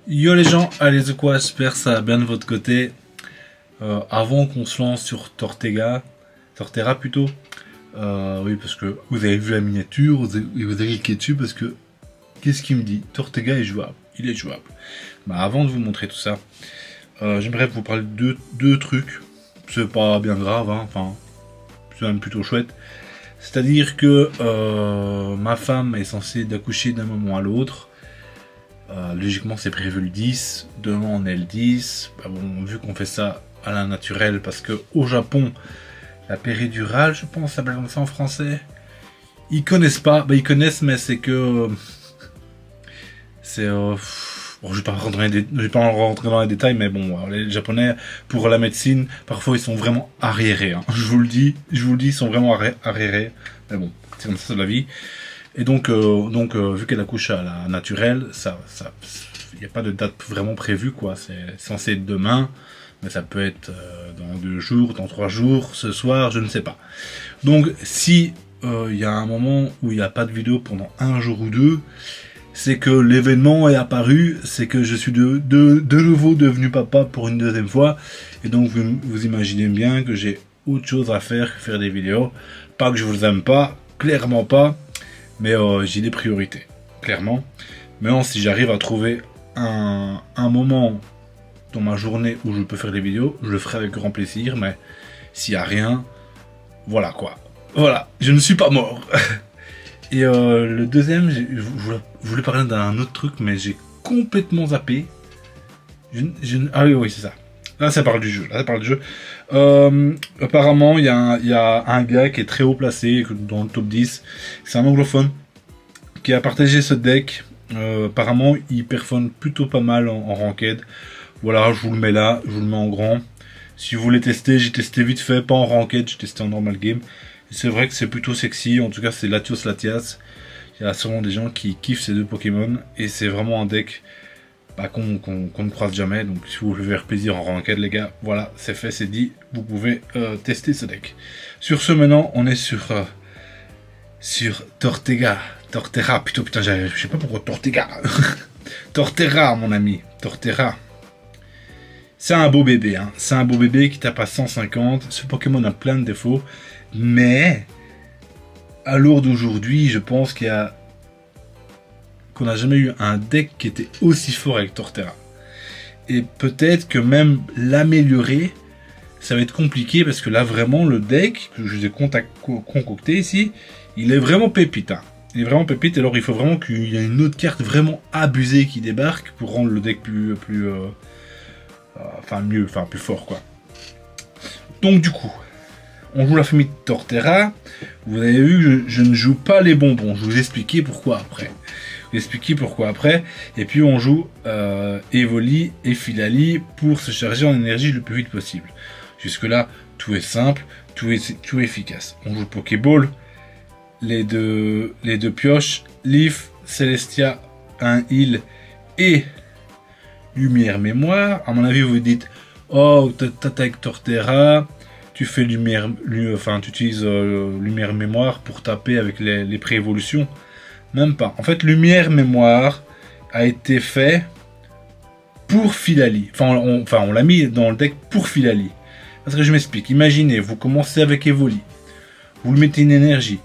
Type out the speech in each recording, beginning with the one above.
Yo les gens, allez c'est quoi, j'espère que ça va bien de votre côté. Avant qu'on se lance sur Torterra plutôt, oui parce que vous avez vu la miniature, vous avez cliqué dessus parce que qu'est-ce qu'il me dit? Torterra est jouable, il est jouable. Bah avant de vous montrer tout ça, j'aimerais vous parler de deux trucs, c'est pas bien grave, hein, enfin c'est même plutôt chouette. C'est-à-dire que ma femme est censée d'accoucher d'un moment à l'autre. Logiquement c'est prévu le 10, demain on est le 10, bah bon, vu qu'on fait ça à la naturelle, parce que au Japon, la péridurale, je pense, ça s'appelle comme ça en français, ils connaissent pas, bah ils connaissent mais c'est que, c'est, bon je vais pas rentrer dans les détails, mais bon, les japonais, pour la médecine, parfois ils sont vraiment arriérés, hein. Je vous le dis, ils sont vraiment arriérés, mais bon, c'est comme ça de la vie. Et donc, vu qu'elle accouche à la naturelle, il n'y a pas de date vraiment prévue, quoi. C'est censé être demain, mais ça peut être dans 2 jours, dans 3 jours, ce soir, je ne sais pas. Donc, si il y a un moment où il n'y a pas de vidéo pendant 1 jour ou 2, c'est que l'événement est apparu, c'est que je suis de nouveau devenu papa pour une 2e fois, et donc vous imaginez bien que j'ai autre chose à faire que faire des vidéos. Pas que je vous aime pas, clairement pas. Mais j'ai des priorités, clairement. Maintenant, si j'arrive à trouver un moment dans ma journée où je peux faire des vidéos, je le ferai avec grand plaisir. Mais s'il n'y a rien, voilà quoi. Voilà, je ne suis pas mort. Et le deuxième, je voulais parler d'un autre truc, mais j'ai complètement zappé. Ah oui, c'est ça. Là, ça parle du jeu. Apparemment, il y a un gars qui est très haut placé dans le top 10. C'est un anglophone qui a partagé ce deck. Apparemment, il performe plutôt pas mal en ranked. Voilà, je vous le mets là, je vous le mets en grand. Si vous voulez tester, j'ai testé vite fait, pas en ranked, j'ai testé en normal game. C'est vrai que c'est plutôt sexy. En tout cas, c'est Latios Latias. Il y a sûrement des gens qui kiffent ces deux Pokémon. Et c'est vraiment un deck qu'on ne croise jamais, donc si vous voulez faire plaisir en ranked les gars, voilà, c'est fait, c'est dit, vous pouvez tester ce deck. Sur ce, maintenant, on est sur Torterra, putain, je sais pas pourquoi Torterra. Torterra, mon ami, Torterra. C'est un beau bébé, hein. C'est un beau bébé qui tape à 150, ce Pokémon a plein de défauts, mais à l'heure d'aujourd'hui, je pense qu'on n'a jamais eu un deck qui était aussi fort avec Torterra. Et peut-être que même l'améliorer, ça va être compliqué parce que là vraiment le deck que je vous ai concocté ici, il est vraiment pépite. Hein. Il est vraiment pépite, alors il faut vraiment qu'il y ait une autre carte vraiment abusée qui débarque pour rendre le deck plus fort quoi. Donc du coup, on joue la famille de Torterra. Vous avez vu que je ne joue pas les bonbons, je vous expliquer pourquoi après. Et puis on joue Evoli et Filali pour se charger en énergie le plus vite possible. Jusque là, tout est simple, tout est efficace. On joue Pokéball, les deux pioches, Leaf, Celestia, un heal et Lumière Mémoire. À mon avis, vous vous dites, oh, t'attaques Torterra, tu fais tu utilises Lumière Mémoire pour taper avec les pré-évolutions. Même pas. En fait, Lumière Mémoire a été fait pour Filali. On l'a mis dans le deck pour Filali. Parce que je m'explique. Imaginez, vous commencez avec Evoli. Vous le mettez une énergie.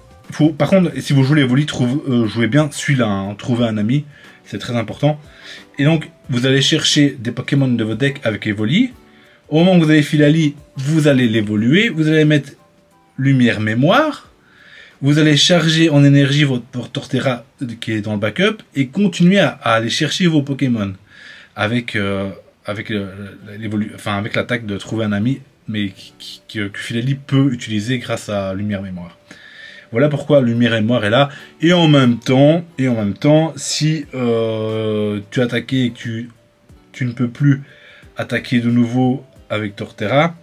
Par contre, si vous jouez Evoli, jouez bien celui-là. Hein, trouvez un ami. C'est très important. Et donc, vous allez chercher des Pokémon de votre deck avec Evoli. Au moment où vous avez Filali, vous allez l'évoluer. Vous allez mettre Lumière Mémoire. Vous allez charger en énergie votre Torterra qui est dans le backup et continuer à aller chercher vos Pokémon avec l'attaque de trouver un ami, mais que Filali peut utiliser grâce à Lumière Mémoire. Voilà pourquoi Lumière Mémoire est là. Et en même temps, si tu attaquais et que tu ne peux plus attaquer de nouveau avec Torterra,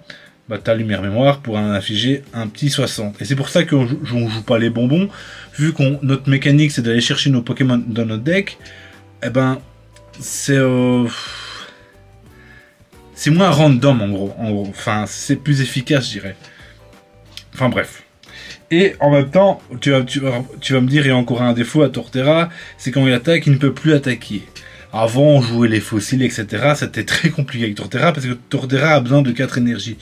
bah, ta Lumière Mémoire pour en afficher un petit 60. Et c'est pour ça qu'on joue pas les bonbons. Vu qu'on notre mécanique c'est d'aller chercher nos Pokémon dans notre deck, eh ben c'est moins random en gros. Enfin, c'est plus efficace, je dirais. Enfin bref. Et en même temps, tu vas me dire, il y a encore un défaut à Torterra, c'est quand il attaque, il ne peut plus attaquer. Avant, on jouait les fossiles, etc. C'était très compliqué avec Torterra parce que Torterra a besoin de 4 énergies.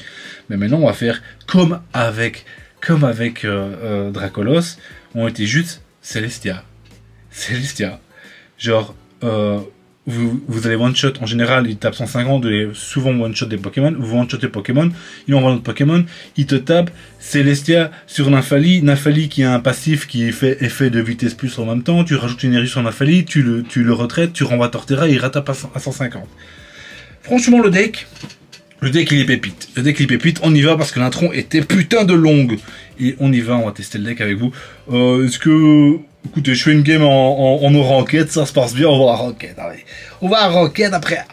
Mais maintenant, on va faire comme avec Dracolos. On était juste Celestia. Celestia. Genre, vous allez one-shot, en général, il tape 150, vous allez souvent one-shot des Pokémon, vous one-shot des Pokémon, il envoie notre Pokémon, il te tape Celestia sur Nymphali, Nymphali qui a un passif qui fait effet de vitesse plus en même temps, tu rajoutes une énergie sur Nymphali, tu le retraites, tu renvoies Torterra et il retape à 150. Franchement, le deck il est pépite. Le deck il est pépite, on y va parce que l'intro était putain de longue. Et on y va, on va tester le deck avec vous. Est-ce que... Écoutez, je fais une game en no ranked, ça se passe bien, on va à ranked. Allez. On va à ranked après.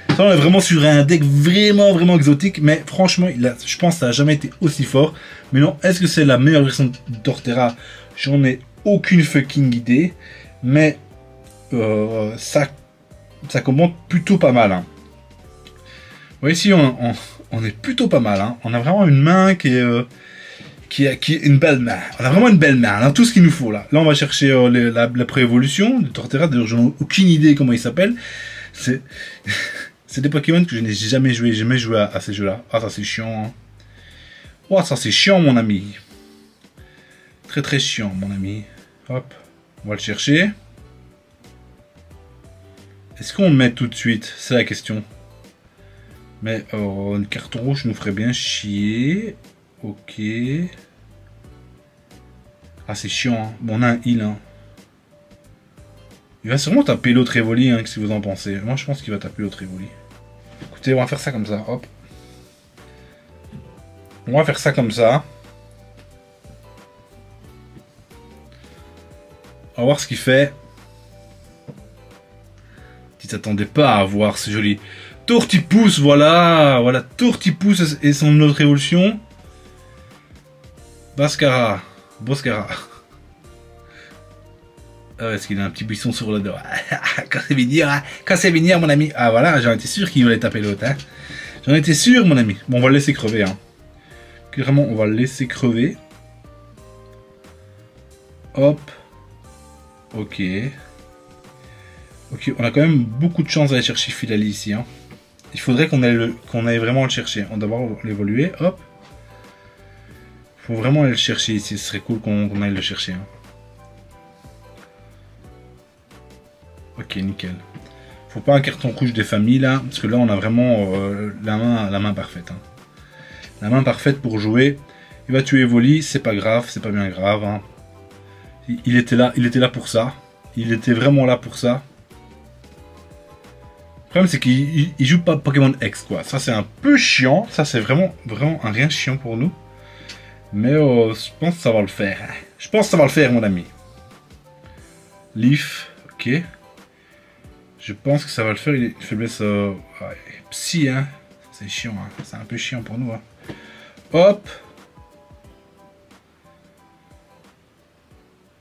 Ça, on est vraiment sur un deck vraiment exotique, mais franchement, je pense que ça n'a jamais été aussi fort. Mais non, est-ce que c'est la meilleure version de Torterra? J'en ai aucune fucking idée. Mais ça commence plutôt pas mal. Hein. Ouais, ici, on est plutôt pas mal. Hein. On a vraiment une main qui est une belle main. On a vraiment une belle main. On a tout ce qu'il nous faut là. Là, on va chercher la pré-évolution de Torterra. D'ailleurs, je n'ai aucune idée comment il s'appelle. C'est des Pokémon que je n'ai jamais joué à ces jeux-là. Ah, ça c'est chiant. Hein. Oh, ça c'est chiant, mon ami. Très chiant, mon ami. Hop, on va le chercher. Est-ce qu'on le met tout de suite? C'est la question. Mais une carton rouge nous ferait bien chier. Ok. Ah, c'est chiant. Hein. Bon, on a un heal. Hein. Il va sûrement taper l'autre Evoli, hein, si vous en pensez. Moi, je pense qu'il va taper l'autre Evoli. Écoutez, on va faire ça comme ça. Hop. On va faire ça comme ça. On va voir ce qu'il fait. Tu t'attendais pas à voir, c'est joli. Tortipousse, voilà. Voilà, Tortipousse et son autre évolution. Boscara. Ah, est-ce qu'il a un petit buisson sur le dos? Quand c'est venir, hein. Quand c'est venir, mon ami. Ah voilà, j'en étais sûr qu'il allait taper l'autre. Hein. J'en étais sûr, mon ami. Bon, on va le laisser crever. Hein. Clairement, on va le laisser crever. Hop. Ok. Ok, on a quand même beaucoup de chance d'aller chercher Filali ici. Hein. Il faudrait qu'on aille vraiment le chercher. On doit d'abord l'évoluer. Hop. Faut vraiment aller le chercher ici. Ce serait cool qu'on aille le chercher. Hein. Ok, nickel. Faut pas un carton rouge des familles là. Parce que là, on a vraiment la main parfaite. Hein. La main parfaite pour jouer. Il va tuer Evoli. C'est pas grave. C'est pas bien grave. Hein. Il était là pour ça. Il était vraiment là pour ça. Le problème, c'est qu'il joue pas Pokémon X, quoi. Ça, c'est un peu chiant. Ça, c'est vraiment un rien chiant pour nous. Mais je pense que ça va le faire. Je pense que ça va le faire, mon ami. Leaf, ok. Je pense que ça va le faire. Il est une faiblesse psy, hein. C'est chiant, hein. C'est un peu chiant pour nous. Hein. Hop.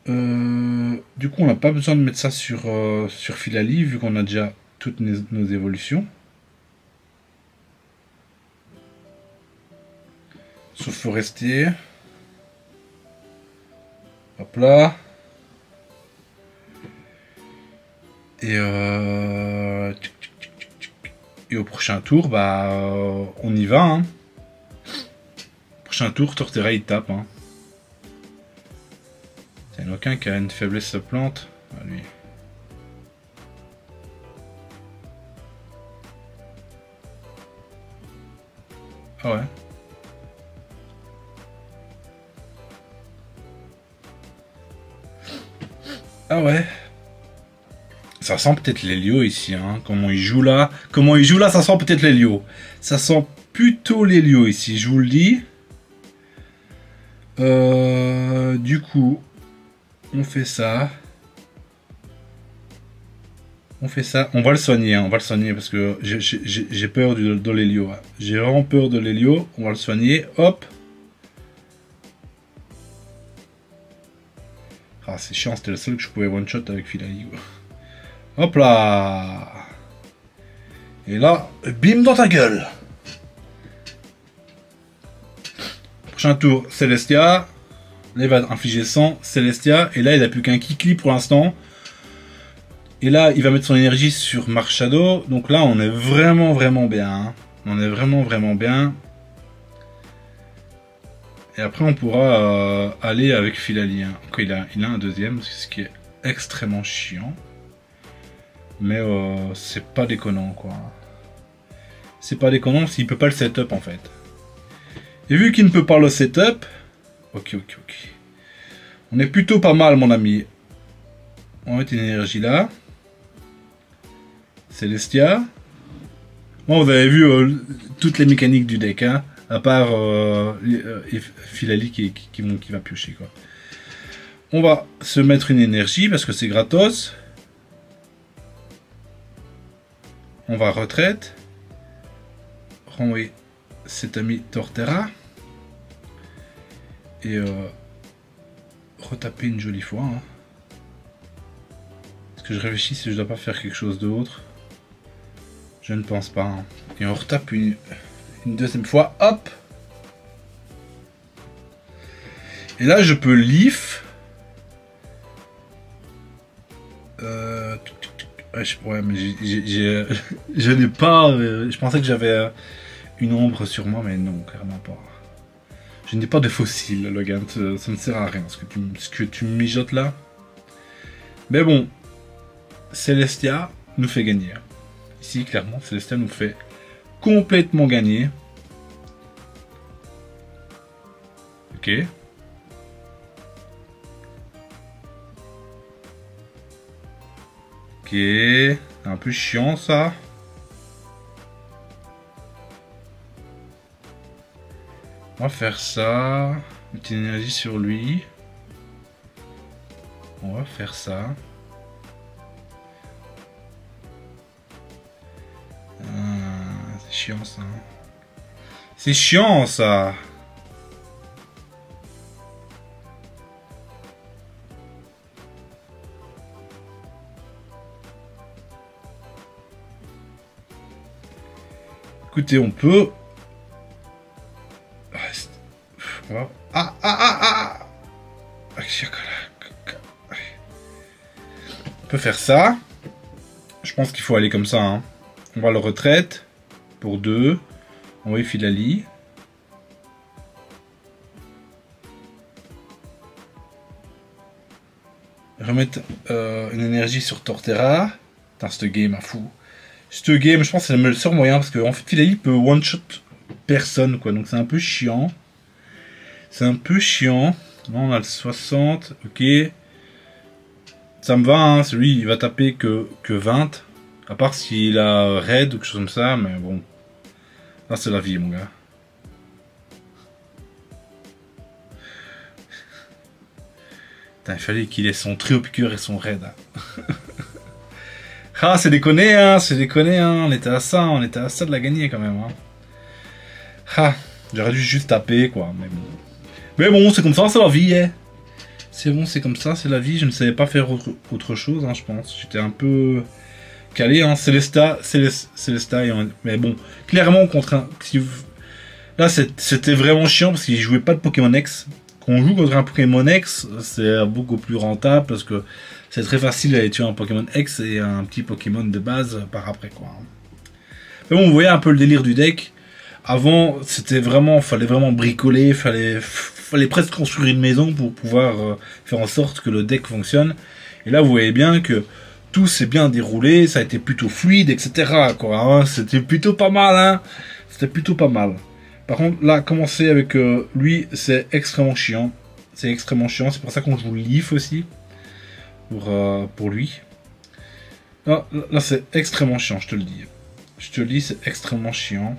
Du coup, on n'a pas besoin de mettre ça sur Filali, vu qu'on a déjà toutes nos évolutions. Sauf Forestier. Hop là. Et au prochain tour, bah, on y va. Hein. Prochain tour, Torterra il tape. Hein. Il n'y en a aucun qui a une faiblesse de plante. Ah, lui. Ah ouais. Ah ouais. Ça sent peut-être l'Hélio ici. Hein. Comment il joue là, ça sent peut-être l'Hélio. Ça sent plutôt l'Hélio ici, je vous le dis. Du coup... On fait ça. On va le soigner, hein. On va le soigner parce que j'ai peur de l'Hélio. Hein. J'ai vraiment peur de l'Hélio. On va le soigner. Hop. Ah, c'est chiant, c'était le seul que je pouvais one-shot avec Filali. Hop là. Et là, bim dans ta gueule. Prochain tour, Celestia. Là, il va infliger 100, Celestia. Et là, il n'a plus qu'un Kikli pour l'instant. Et là, il va mettre son énergie sur Marshadow. Donc là, on est vraiment, vraiment bien. Hein. On est vraiment, vraiment bien. Et après, on pourra aller avec Philali. Hein. Donc, il a un deuxième, ce qui est extrêmement chiant. Mais c'est pas déconnant, quoi. C'est pas déconnant s'il peut pas le setup, en fait. Et vu qu'il ne peut pas le setup... Ok. On est plutôt pas mal, mon ami. On va mettre une énergie là. Celestia. Bon, vous avez vu toutes les mécaniques du deck, hein, à part Philali qui va piocher, quoi. On va se mettre une énergie parce que c'est gratos. On va retraite. Renvoyer cet ami Torterra. Et retaper une jolie fois. Hein. Est-ce que je réfléchis si je dois pas faire quelque chose d'autre? Je ne pense pas. Hein. Et on retape une deuxième fois. Hop. Et là, je peux leaf. Ouais, mais je n'ai pas... je pensais que j'avais une ombre sur moi, mais non, carrément pas. Je n'ai pas de fossile, Logan. Ça ne sert à rien, ce que tu mijotes là. Mais bon, Celestia nous fait gagner. Ici, clairement, Celestia nous fait complètement gagner. Ok. Ok. C'est un peu chiant, ça. On va faire ça. Mettre une énergie sur lui. On va faire ça. C'est chiant ça. C'est chiant ça. Écoutez, on peut... On peut faire ça. Je pense qu'il faut aller comme ça. Hein. On va le retraite pour 2. On va Philali. Remettre une énergie sur Torterra. Putain, ce game à fou. Ce game, je pense que c'est le seul moyen parce que en fait, Philali peut one-shot personne, quoi. Donc c'est un peu chiant. C'est un peu chiant. Là, on a le 60. Ok. Ça me va, hein. Celui, il va taper que 20. À part s'il a raid ou quelque chose comme ça, mais bon. Là, c'est la vie, mon gars. Putain, il fallait qu'il ait son trio piqueur et son raid. Hein. Ah, c'est déconné, hein. C'est déconné, hein. On était à ça de la gagner, quand même, hein. Ah, j'aurais dû juste taper, quoi. Mais bon, c'est comme ça, c'est la vie, hein. C'est bon, c'est comme ça, c'est la vie. Je ne savais pas faire autre chose, hein, je pense. J'étais un peu calé, hein. Célesta, mais bon, clairement, contre un... Là, c'était vraiment chiant parce qu'il jouait pas de Pokémon X. Quand on joue contre un Pokémon X, c'est beaucoup plus rentable parce que c'est très facile d'aller tuer un Pokémon X et un petit Pokémon de base par après, quoi. Mais bon, vous voyez un peu le délire du deck. Avant, c'était vraiment, fallait vraiment bricoler, fallait presque construire une maison pour pouvoir faire en sorte que le deck fonctionne. Et là, vous voyez bien que tout s'est bien déroulé, ça a été plutôt fluide, etc. quoi. Hein. C'était plutôt pas mal, hein. C'était plutôt pas mal. Par contre, là, commencer avec lui, c'est extrêmement chiant. C'est extrêmement chiant, c'est pour ça qu'on joue Leaf aussi. Pour lui. Là c'est extrêmement chiant, je te le dis. Je te le dis, c'est extrêmement chiant.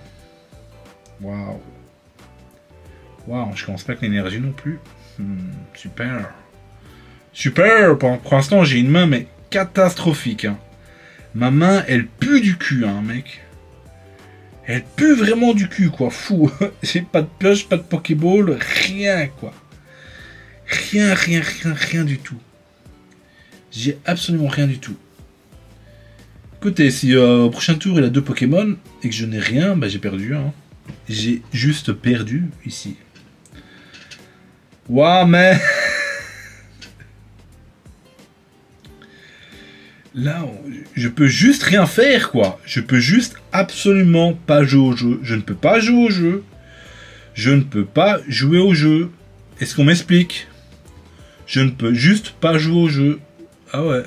Waouh. Waouh, je commence pas avec l'énergie non plus. Super. Super. Pour l'instant, j'ai une main, mais catastrophique. Hein. Ma main, elle pue du cul, hein, mec. Elle pue vraiment du cul, quoi. Fou. J'ai pas de pioche, pas de Pokéball, rien, quoi. Rien du tout. J'ai absolument rien du tout. Écoutez, si au prochain tour il a 2 Pokémon et que je n'ai rien, bah j'ai perdu. Hein. J'ai juste perdu ici. Waouh, mais... Là, je peux juste rien faire, quoi. Je peux juste absolument pas jouer au jeu. Je ne peux pas jouer au jeu. Je ne peux pas jouer au jeu. Est-ce qu'on m'explique? Je ne peux juste pas jouer au jeu. Ah ouais.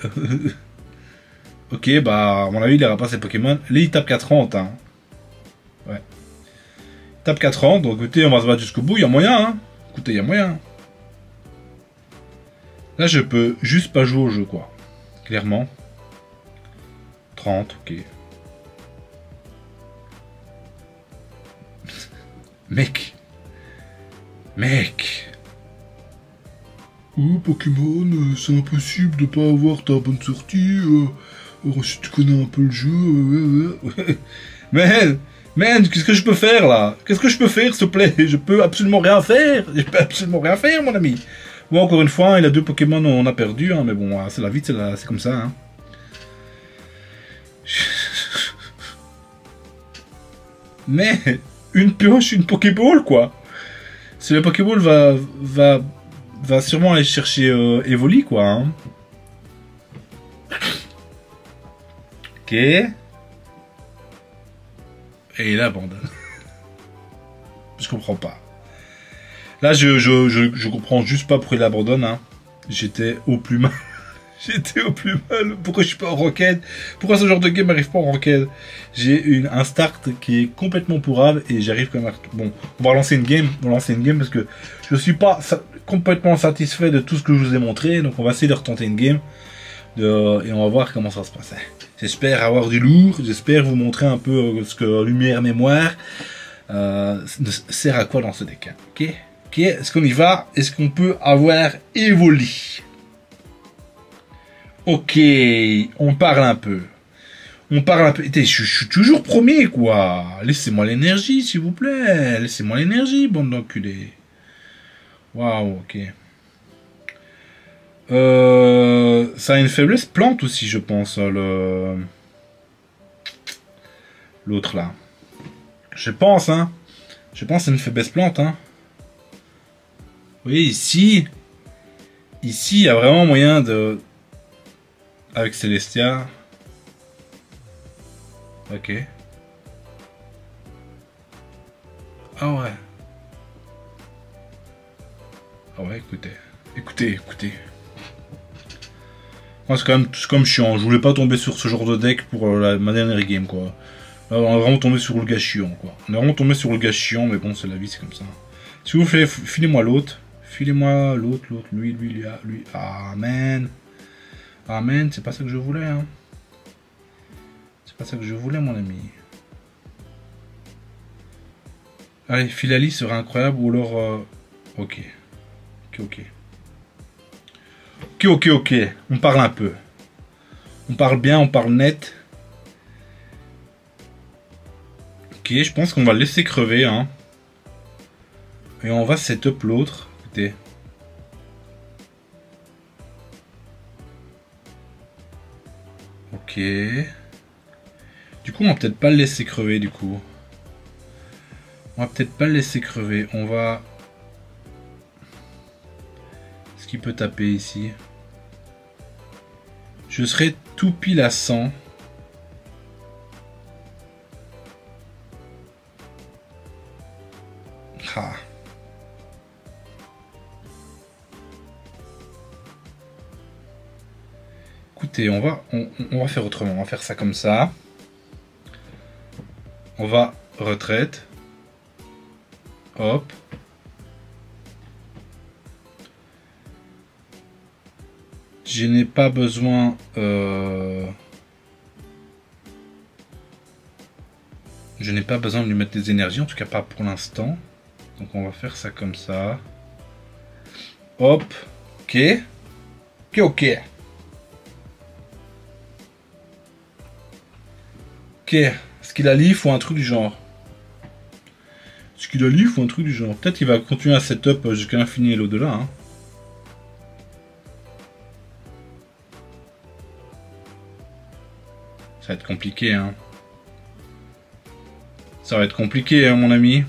Ok, bah, à mon avis, il ira pas ses Pokémon. Là, il tape 430, hein. Ouais. Il tape 430, donc écoutez, on va se battre jusqu'au bout. Il y a moyen, hein. Écoutez, il y a moyen. Là, je peux juste pas jouer au jeu, quoi. Clairement. 30, ok. Mec. Mec. Oh, Pokémon, c'est impossible de pas avoir ta bonne sortie. Si tu connais un peu le jeu. Man, qu'est-ce que je peux faire là? Qu'est-ce que je peux faire, s'il te plaît? Je peux absolument rien faire. Je peux absolument rien faire, mon ami. Bon, encore une fois, il a 2 Pokémon, on a perdu, hein, mais bon, c'est la vie, c'est comme ça. Hein. Mais une pioche, une Pokéball, quoi. Si le Pokéball va sûrement aller chercher Evoli, quoi. Hein. Ok. Et il abandonne. Je comprends pas. Là, je comprends juste pas pourquoi il abandonne. Hein. J'étais au plus mal. J'étais au plus mal. Pourquoi je suis pas en ranked? Pourquoi ce genre de game n'arrive pas en ranked? J'ai un start qui est complètement pourrave et j'arrive quand même à... Bon, on va lancer une game. On va lancer une game parce que je suis pas complètement satisfait de tout ce que je vous ai montré. Donc on va essayer de retenter une game. Et on va voir comment ça se passe. J'espère avoir du lourd. J'espère vous montrer un peu ce que Lumière Mémoire sert à quoi dans ce deck. Ok, ok. Est-ce qu'on y va? Est-ce qu'on peut avoir Evoli? Ok, on parle un peu. On parle un peu. Je suis toujours premier, quoi. Laissez-moi l'énergie, s'il vous plaît. Laissez-moi l'énergie, bande d'enculés. Waouh, ok. Ça a une faiblesse plante aussi, je pense, l'autre là. Je pense, hein. Je pense que c'est une faiblesse plante, hein. Oui, ici, il y a vraiment moyen de... Avec Celestia. Ok. Ah ouais. Ah ouais, écoutez. Moi, c'est quand même chiant. Je voulais pas tomber sur ce genre de deck pour ma dernière game, quoi. Là, on est vraiment tombé sur le gars chiant, quoi. On est vraiment tombé sur le gars chiant, mais bon, c'est la vie, c'est comme ça. Si vous voulez, filez-moi l'autre. Filez-moi l'autre, lui. Amen. Amen, c'est pas ça que je voulais, hein. C'est pas ça que je voulais, mon ami. Allez, Filali serait incroyable, ou alors... Ok. Ok. On parle un peu. On parle bien, on parle net. Ok, je pense qu'on va le laisser crever, hein. Et on va setup l'autre. Écoutez. Ok. Du coup, on va peut-être pas le laisser crever, du coup. On va peut-être pas le laisser crever. On va... Est-ce qu'il peut taper ici? Je serai tout pile à 100. Ah. Écoutez, on va faire autrement. On va faire ça comme ça. On va retraite. Hop. Je n'ai pas besoin... Je n'ai pas besoin de lui mettre des énergies, en tout cas pas pour l'instant. Donc on va faire ça comme ça. Hop. Ok. Ok. Est-ce qu'il a leaf ou un truc du genre? Peut-être qu'il va continuer à setup jusqu'à l'infini et l'au-delà. Hein. Ça va être compliqué, hein. Ça va être compliqué, hein, mon ami.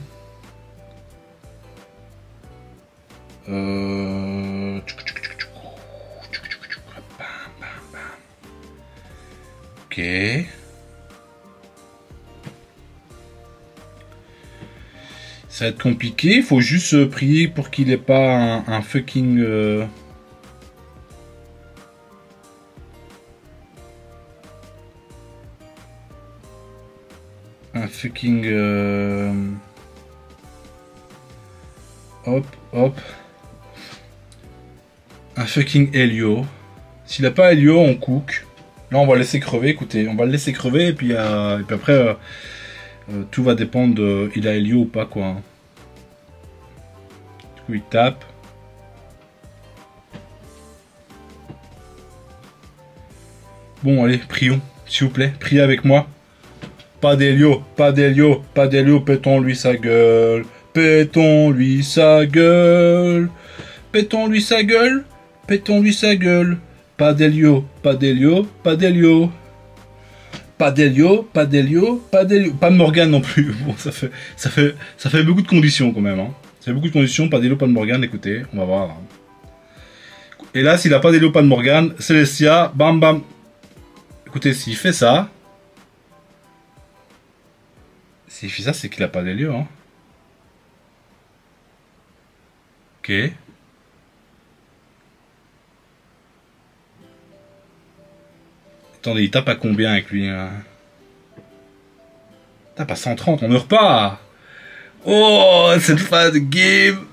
Ça va être compliqué. Il faut juste prier pour qu'il n'ait pas un fucking... Un fucking... Hop, hop. Un fucking Helio. S'il n'a pas Helio, on cook. Là, on va laisser crever. Écoutez, on va le laisser crever. Et puis après, tout va dépendre de... Il a Helio ou pas, quoi. Du coup, il tape. Bon, allez, prions. S'il vous plaît, priez avec moi. Pas d'Helio, pas d'Helio, pas d'Helio, pétons-lui sa gueule. Pétons-lui sa gueule. Pétons-lui sa gueule. Pétons-lui sa gueule. Pas d'Helio, pas d'Helio, pas d'Helio. Pas d'Helio, pas d'Helio, pas d'Helio. Pas de Morgane non plus. Bon, ça fait beaucoup de conditions quand même. Hein. Ça fait beaucoup de conditions. Pas d'Helio, pas de Morgane. Écoutez, on va voir. Et là, s'il a pas d'Helio, pas de Morgane, Celestia, bam bam. Écoutez, s'il fait ça. S'il fait ça, c'est qu'il a pas d'Helio. Hein. Ok. Attendez, il tape à combien avec lui hein? Il tape à 130, on meurt pas. Oh, cette phase de game.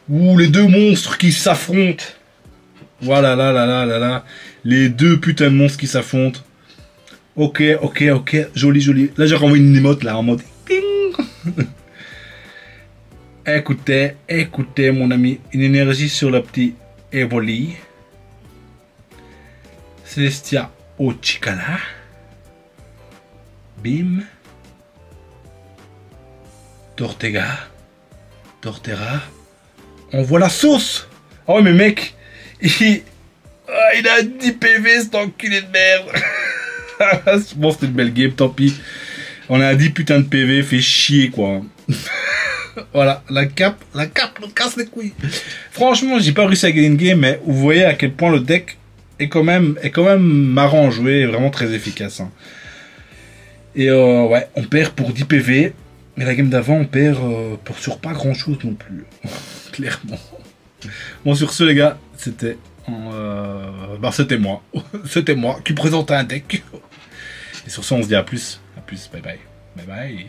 Ouh, les deux monstres qui s'affrontent. Voilà, là, là, là, là, là. Les deux putains de monstres qui s'affrontent. Ok, ok, ok. Joli, joli. Là, j'ai renvoyé une émote, là, en mode... Ping. Écoutez, écoutez, mon ami. Une énergie sur le petit Evoli. Celestia au Chicala. Bim. Tortega. Tortera. On voit la sauce. Oh, mais mec. Il a 10 PV, cet enculé de merde. Bon, c'était une belle game, tant pis. On a 10 putains de PV, fait chier, quoi. Voilà, la cape, on casse les couilles. Franchement, j'ai pas réussi à gagner une game, mais vous voyez à quel point le deck est quand même marrant à jouer, et vraiment très efficace. Hein. Et ouais, on perd pour 10 PV, mais la game d'avant, on perd sur pas grand chose non plus. Clairement. Bon, sur ce, les gars, c'était c'était moi. C'était moi qui présentais un deck. Et sur ce, on se dit à plus. À plus, bye bye. Bye bye.